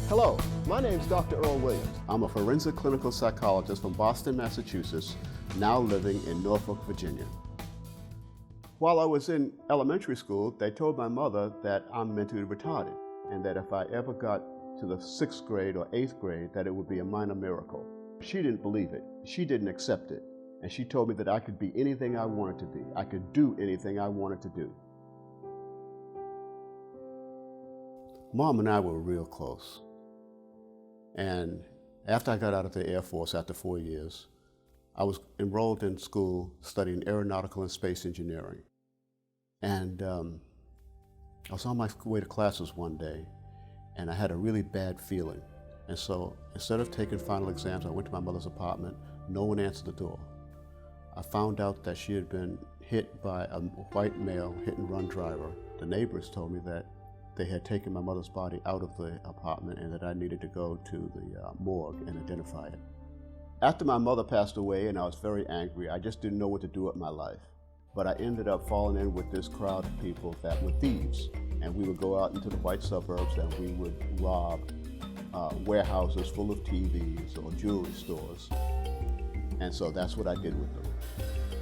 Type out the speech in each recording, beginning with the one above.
Hello, my name is Dr. Earl Williams. I'm a forensic clinical psychologist from Boston, Massachusetts, now living in Norfolk, Virginia. While I was in elementary school, they told my mother that I'm mentally retarded and that if I ever got to the 6th grade or 8th grade, that it would be a minor miracle. She didn't believe it. She didn't accept it. And she told me that I could be anything I wanted to be. I could do anything I wanted to do. Mom and I were real close. And after I got out of the Air Force after 4 years, I was enrolled in school studying aeronautical and space engineering. And I was on my way to classes one day, and I had a really bad feeling. And so instead of taking final exams, I went to my mother's apartment. No one answered the door. I found out that she had been hit by a white male hit-and-run driver. The neighbors told me that they had taken my mother's body out of the apartment and that I needed to go to the morgue and identify it. After my mother passed away and I was very angry, I just didn't know what to do with my life. But I ended up falling in with this crowd of people that were thieves. And we would go out into the white suburbs and we would rob warehouses full of TVs or jewelry stores. And so that's what I did with them.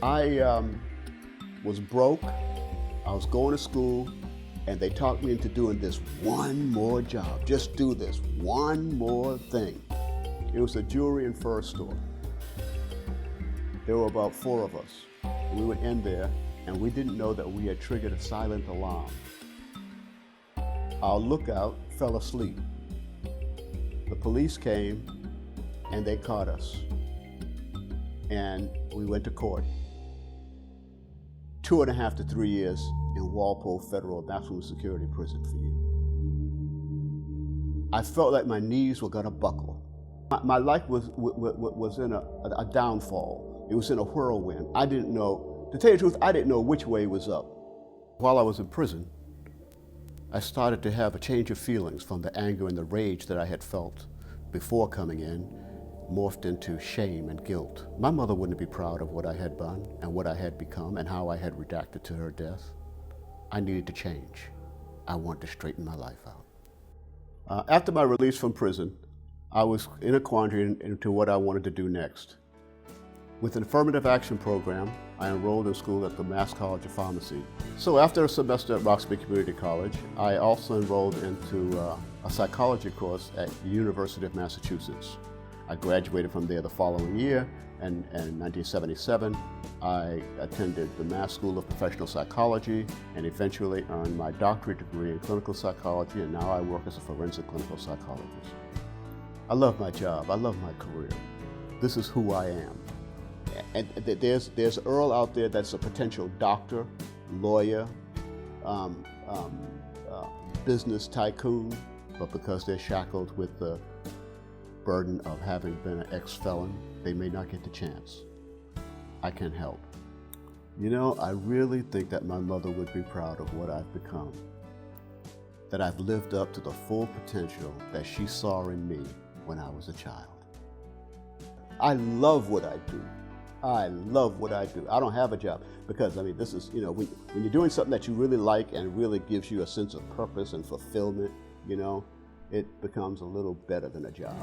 I was broke, I was going to school, and they talked me into doing this one more job. Just do this one more thing. It was a jewelry and fur store. There were about 4 of us. We went in there, and we didn't know that we had triggered a silent alarm. Our lookout fell asleep. The police came, and they caught us. And we went to court. 2.5 to 3 years in Walpole Federal Maximum Security Prison for you. I felt like my knees were gonna buckle. My life was in a downfall. It was in a whirlwind. I didn't know, to tell you the truth, I didn't know which way was up. While I was in prison, I started to have a change of feelings from the anger and the rage that I had felt before coming in, morphed into shame and guilt. My mother wouldn't be proud of what I had done and what I had become and how I had reacted to her death. I needed to change. I wanted to straighten my life out. After my release from prison, I was in a quandary into what I wanted to do next. With an affirmative action program, I enrolled in school at the Mass College of Pharmacy. So after a semester at Roxbury Community College, I also enrolled into a psychology course at the University of Massachusetts. I graduated from there the following year, and in 1977, I attended the Mass School of Professional Psychology and eventually earned my doctorate degree in clinical psychology, and now I work as a forensic clinical psychologist. I love my job, I love my career. This is who I am. And there's Earl out there that's a potential doctor, lawyer, business tycoon, but because they're shackled with the burden of having been an ex-felon, they may not get the chance. I can help. You know, I really think that my mother would be proud of what I've become, that I've lived up to the full potential that she saw in me when I was a child. I love what I do. I love what I do. I don't have a job because, I mean, this is, you know, when you're doing something that you really like and really gives you a sense of purpose and fulfillment, you know, it becomes a little better than a job.